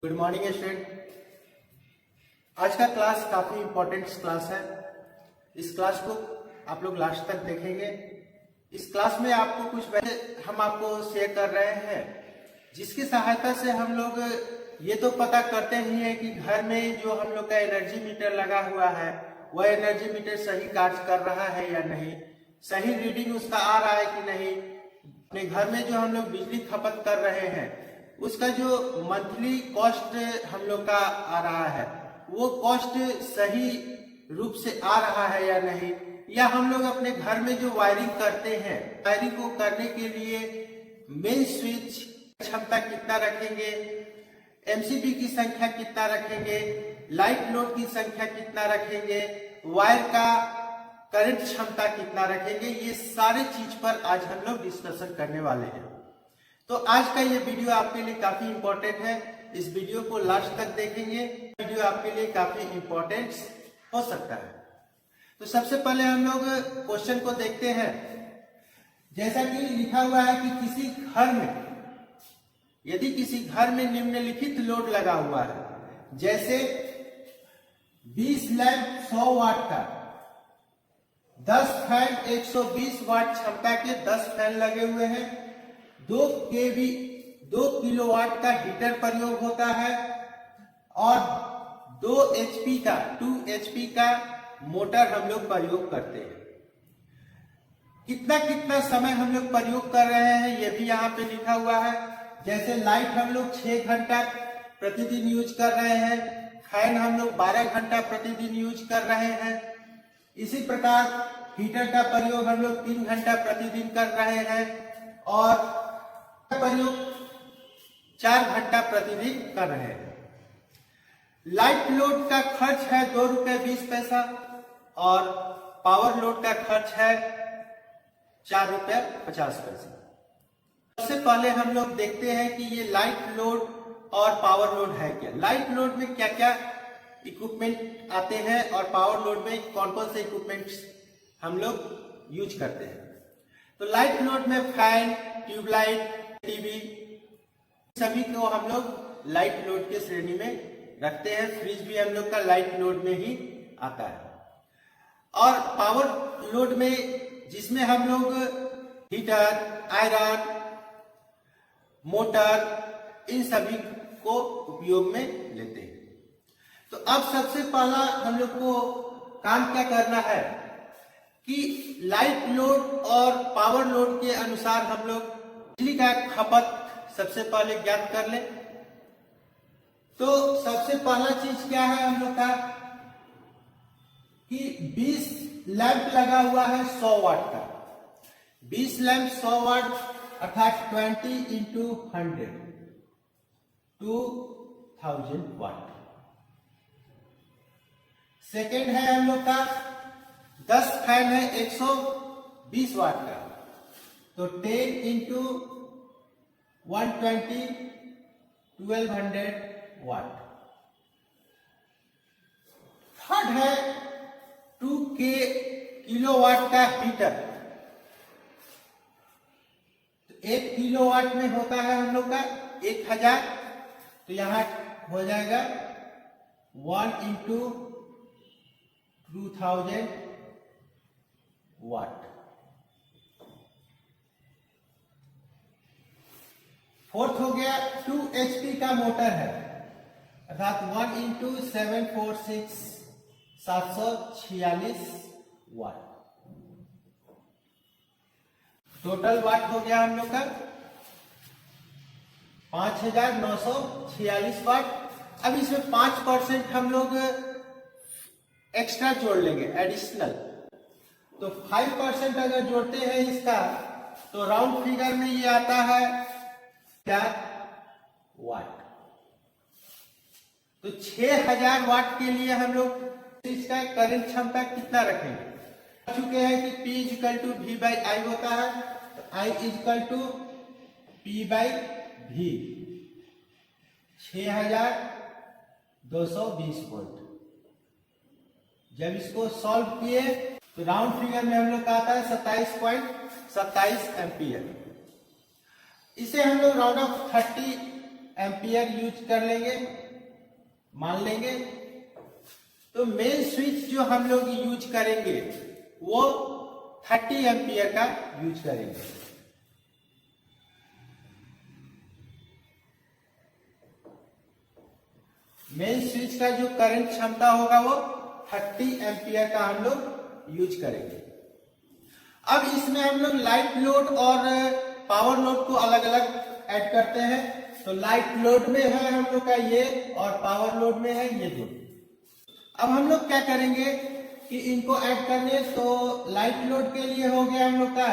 Good morning student. आज का class काफी इंपॉर्टेंट क्लास है। इस क्लास को आप लोग लास्ट तक देखेंगे। इस क्लास में आपको कुछ हम आपको शेयर कर रहे हैं जिसकी सहायता से हम लोग ये तो पता करते ही हैं कि घर में जो हम लोग का एनर्जी मीटर लगा हुआ है वह एनर्जी मीटर सही कार्य कर रहा है या नहीं, सही रीडिंग उसका आ रहा है कि नहीं। अपने घर में जो हम लोग बिजली खपत कर रहे हैं उसका जो मंथली कॉस्ट हम लोग का आ रहा है वो कॉस्ट सही रूप से आ रहा है या नहीं, या हम लोग अपने घर में जो वायरिंग करते हैं वायरिंग को करने के लिए मेन स्विच क्षमता कितना रखेंगे, एमसीबी की संख्या कितना रखेंगे, लाइट लोड की संख्या कितना रखेंगे, वायर का करंट क्षमता कितना रखेंगे, ये सारे चीज पर आज हम लोग डिस्कशन करने वाले हैं। तो आज का ये वीडियो आपके लिए काफी इंपॉर्टेंट है। इस वीडियो को लास्ट तक देखेंगे, वीडियो आपके लिए काफी इंपॉर्टेंट हो सकता है। तो सबसे पहले हम लोग क्वेश्चन को देखते हैं। जैसा कि लिखा हुआ है कि किसी घर में यदि किसी घर में निम्नलिखित लोड लगा हुआ है, जैसे 20 लैंप 100 वाट का, 10 फैन 120 वाट क्षमता के 10 फैन लगे हुए हैं, 2 किलोवाट का हीटर प्रयोग होता है और 2 एचपी का मोटर हम लोग प्रयोग करते हैं। कितना कितना समय हम लोग प्रयोग कर रहे हैं ये भी यहाँ पे लिखा हुआ है। जैसे लाइट हम लोग 6 घंटा प्रतिदिन यूज कर रहे हैं, फैन हम लोग 12 घंटा प्रतिदिन यूज कर रहे हैं। इसी प्रकार हीटर का प्रयोग हम लोग 3 घंटा प्रतिदिन कर रहे हैं और प्रयोग 4 घंटा प्रतिदिन कर रहे हैं। लाइट लोड का खर्च है 2 रुपए 20 पैसा और पावर लोड का खर्च है 4 रुपए 50 पैसा। सबसे पहले हम लोग देखते हैं कि ये लाइट लोड और पावर लोड है क्या। लाइट लोड में क्या क्या इक्विपमेंट आते हैं और पावर लोड में कौन कौन से इक्विपमेंट हम लोग यूज करते हैं। तो लाइट लोड में फैन, ट्यूबलाइट, टीवी सभी को हम लोग लाइट लोड के श्रेणी में रखते हैं। फ्रिज भी हम लोग का लाइट लोड में ही आता है। और पावर लोड में जिसमें हम लोग हीटर, आयरन, मोटर इन सभी को उपयोग में लेते हैं। तो अब सबसे पहला हम लोग को काम क्या करना है कि लाइट लोड और पावर लोड के अनुसार हम लोग बिजली का खपत सबसे पहले ज्ञात कर ले। तो सबसे पहला चीज क्या है हम लोग का कि 20 लैंप लगा हुआ है 100 वाट का। 20 लैंप 100 वाट अर्थात 20 इंटू 100 2000 वाट। सेकेंड है हम लोग का 10 फैन है 120 वाट का, तो 10 इंटू 120 1200 वाट। थर्ड है 2 किलोवाट का हीटर। 1 किलोवाट में होता है हम लोग का 1000, तो यहां हो जाएगा 1 इंटू 2000 वाट। फोर्थ हो गया 2 एचपी का मोटर है अर्थात 1 इंटू 746 746 वाट। टोटल वाट हो गया हम लोग का 5946 वाट। अब इसमें 5% हम लोग एक्स्ट्रा जोड़ लेंगे, एडिशनल। तो 5% अगर जोड़ते हैं इसका तो राउंड फिगर में ये आता है 4 वाट। तो 6000 वाट के लिए हम लोग इसका करंट क्षमता कितना रखेंगे। चुके हैं कि P equal to V by I होता है, तो I equal to P by V 6220 volt. जब इसको सॉल्व किए तो राउंड फिगर में हम लोग का आता है 27.27 एम्पियर। इसे हम लोग राउंड ऑफ 30 एम्पियर यूज कर लेंगे, मान लेंगे। तो मेन स्विच जो हम लोग यूज करेंगे वो 30 एम्पियर का यूज करेंगे। मेन स्विच का जो करंट क्षमता होगा वो 30 एम्पियर का हम लोग यूज करेंगे। अब इसमें हम लोग लाइट लोड और पावर लोड को अलग अलग ऐड करते हैं। तो लाइट लोड में है हम लोग का ये और पावर लोड में है ये दो। अब हम लोग क्या करेंगे कि इनको ऐड करने, तो लाइट लोड के लिए हो गया हम लोग का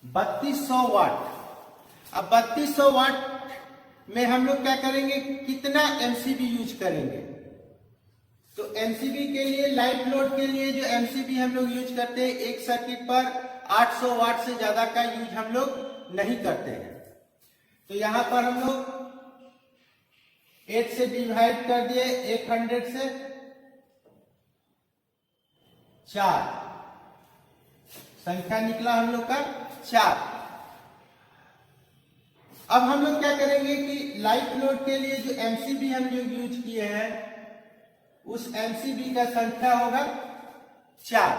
3200 वाट। अब 3200 वाट में हम लोग क्या करेंगे, कितना एमसीबी यूज करेंगे। तो एमसीबी के लिए, लाइट लोड के लिए जो एमसीबी हम लोग यूज करते हैं, एक सर्किट पर 800 वाट से ज्यादा का यूज हम लोग नहीं करते हैं। तो यहां पर हम लोग 8 से डिवाइड कर दिए, 100 से 4 संख्या निकला हम लोग का 4। अब हम लोग क्या करेंगे कि लाइट लोड के लिए जो एमसीबी हम लोग यूज किए हैं उस एमसीबी का संख्या होगा 4,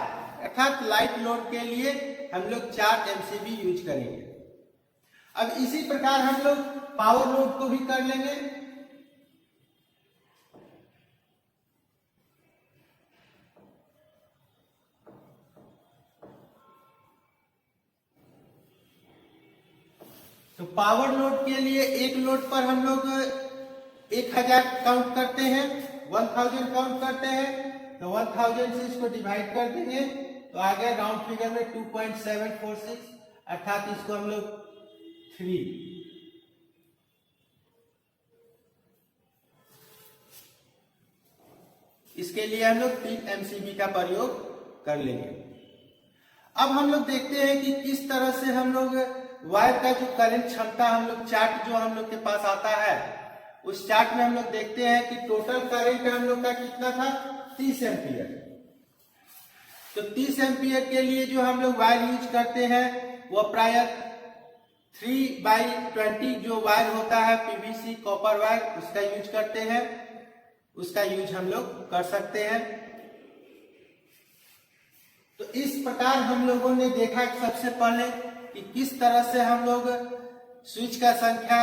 अर्थात लाइट लोड के लिए हम लोग 4 एमसीबी यूज करेंगे। अब इसी प्रकार हम लोग पावर लोड को भी कर लेंगे। तो पावर लोड के लिए एक लोड पर हम लोग 1000 काउंट करते हैं, 1000 काउंट करते हैं। तो 1000 से इसको डिवाइड कर देंगे तो आ गया राउंड फिगर में 2.746, अर्थात इसको हम लोग 3। इसके लिए हम लोग 3 एमसीबी का प्रयोग कर लेंगे। अब हम लोग देखते हैं कि किस तरह से हम लोग वायर का जो करंट क्षमता, हम लोग चार्ट जो हम लोग के पास आता है उस चार्ट में हम लोग देखते हैं कि टोटल करंट हम लोग का कितना था, 30 एम्पियर। तो 30 एम्पियर के लिए जो हम लोग वायर यूज करते हैं वो प्रायः 3/20 जो वायर होता है पीवीसी कॉपर वायर, उसका यूज करते हैं। उसका यूज हम लोग कर सकते हैं। तो इस प्रकार हम लोगों ने देखा सबसे पहले कि किस तरह से हम लोग स्विच का संख्या,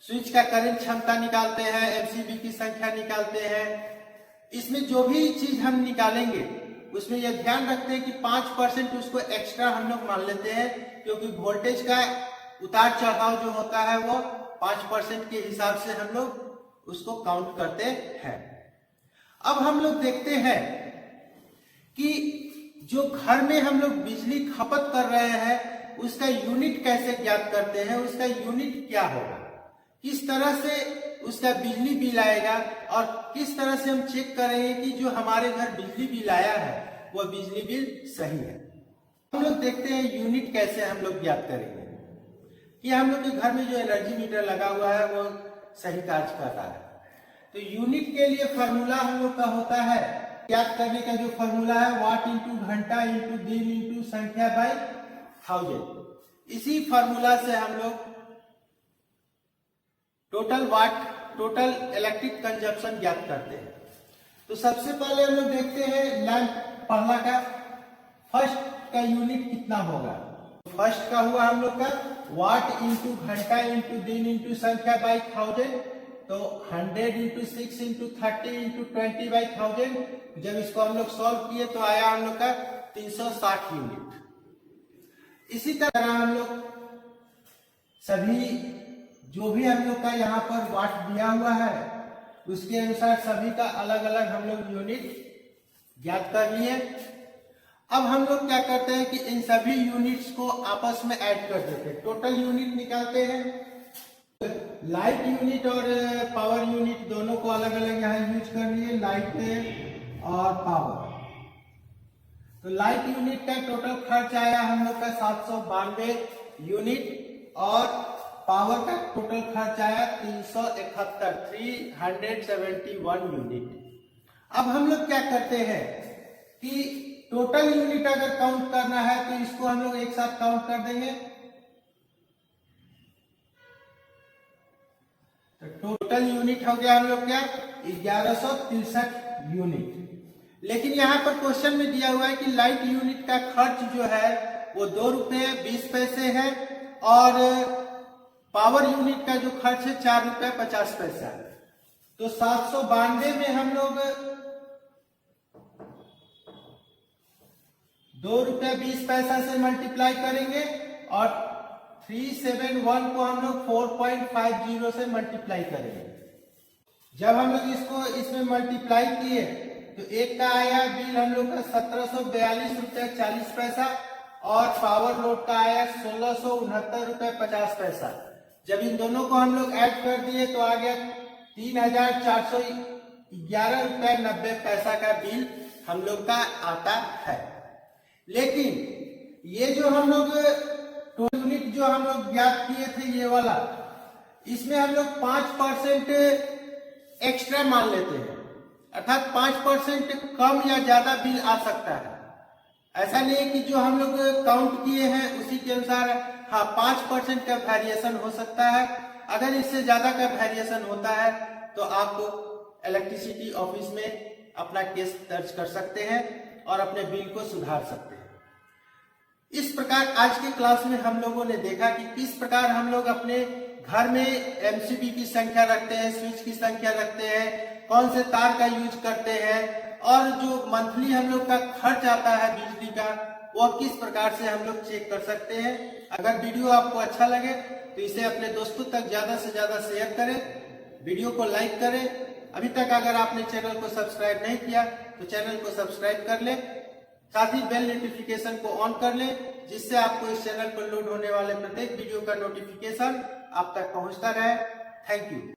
स्विच का करंट क्षमता निकालते हैं, एमसीबी की संख्या निकालते हैं। इसमें जो भी चीज हम निकालेंगे उसमें यह ध्यान रखते हैं कि 5% उसको एक्स्ट्रा हम लोग मान लेते हैं, क्योंकि वोल्टेज का उतार चढ़ाव जो होता है वो 5% के हिसाब से हम लोग उसको काउंट करते हैं। अब हम लोग देखते हैं कि जो घर में हम लोग बिजली खपत कर रहे हैं उसका यूनिट कैसे ज्ञात करते हैं, उसका यूनिट क्या होगा, किस तरह से उसका बिजली बिल आएगा और किस तरह से हम चेक करेंगे कि जो हमारे घर बिजली बिल आया है वो बिजली बिल सही है। हम लोग देखते हैं यूनिट कैसे हम लोग ज्ञात करेंगे कि हम लोग के घर में जो एनर्जी मीटर लगा हुआ है वो सही कार्य कर रहा है। तो यूनिट के लिए फॉर्मूला हम लोग का होता है, ज्ञात करने का जो फॉर्मूला है वाट इंटू घंटा इंटू दिन इंटू संख्या बाई 1000। इसी फॉर्मूला से हम लोग टोटल वाट, टोटल इलेक्ट्रिक कंजप्शन ज्ञात करते हैं। तो सबसे पहले हम लोग देखते हैं लैंप पहला का फर्स्ट का यूनिट कितना होगा। फर्स्ट का हुआ हम लोग का वाट इंटू घंटा इंटू दिन इंटू संख्या बाई 1000। तो 100 इंटू 6 इंटू 30 इंटू 20 बाई 1000। जब इसको हम लोग सॉल्व किए तो आया हम लोग का 360 यूनिट। इसी तरह हम लोग सभी जो भी हम लोग का यहाँ पर वाट दिया हुआ है उसके अनुसार सभी का अलग अलग हम लोग यूनिट ज्ञात कर लिए। अब हम लोग क्या करते हैं कि इन सभी यूनिट्स को आपस में ऐड कर देते हैं, टोटल यूनिट निकालते हैं। लाइट यूनिट और पावर यूनिट दोनों को अलग अलग यहाँ यूज कर लिए, लाइट और पावर। तो लाइट यूनिट का टोटल खर्च आया हम लोग का 792 यूनिट और पावर का टोटल खर्च आया 371 यूनिट। अब हम लोग क्या करते हैं कि टोटल यूनिट अगर काउंट करना है तो इसको हम लोग एक साथ काउंट कर देंगे। तो टोटल यूनिट हो गया हम लोग क्या 1163 यूनिट। लेकिन यहाँ पर क्वेश्चन में दिया हुआ है कि लाइट यूनिट का खर्च जो है वो 2 रुपये 20 पैसे है और पावर यूनिट का जो खर्च है 4 रुपये 50 पैसा। तो 792 में हम लोग 2 रुपये 20 पैसा से मल्टीप्लाई करेंगे और 371 को हम लोग 4.50 से मल्टीप्लाई करेंगे। जब हम लोग इसको इसमें मल्टीप्लाई किए तो एक का आया बिल हम लोग का 1742 रुपये 40 पैसा और पावर लोड का आया 1669 रुपये 50 पैसा। जब इन दोनों को हम लोग ऐड कर दिए तो आ गया 3411 रुपये 90 पैसा का बिल हम लोग का आता है। लेकिन ये जो हम लोग यूनिट जो हम लोग ज्ञात किए थे ये वाला, इसमें हम लोग 5% एक्स्ट्रा मान लेते हैं, अर्थात 5% कम या ज्यादा बिल आ सकता है। ऐसा नहीं है कि जो हम लोग काउंट किए हैं उसी के अनुसार, हाँ 5% का वेरिएशन हो सकता है। अगर इससे ज्यादा का वेरिएशन होता है तो आप इलेक्ट्रिसिटी ऑफिस में अपना केस दर्ज कर सकते हैं और अपने बिल को सुधार सकते हैं। इस प्रकार आज के क्लास में हम लोगों ने देखा कि किस प्रकार हम लोग अपने घर में एमसीबी की संख्या रखते हैं, स्विच की संख्या रखते हैं, कौन से तार का यूज करते हैं और जो मंथली हम लोग का खर्च आता है बिजली का वो किस प्रकार से हम लोग चेक कर सकते हैं। अगर वीडियो आपको अच्छा लगे तो इसे अपने दोस्तों तक ज्यादा से ज्यादा शेयर करें, वीडियो को लाइक करें। अभी तक अगर आपने चैनल को सब्सक्राइब नहीं किया तो चैनल को सब्सक्राइब कर लें, साथ ही बेल नोटिफिकेशन को ऑन कर लें जिससे आपको इस चैनल पर लोड होने वाले प्रत्येक वीडियो का नोटिफिकेशन आप तक पहुंचता रहे। Thank you.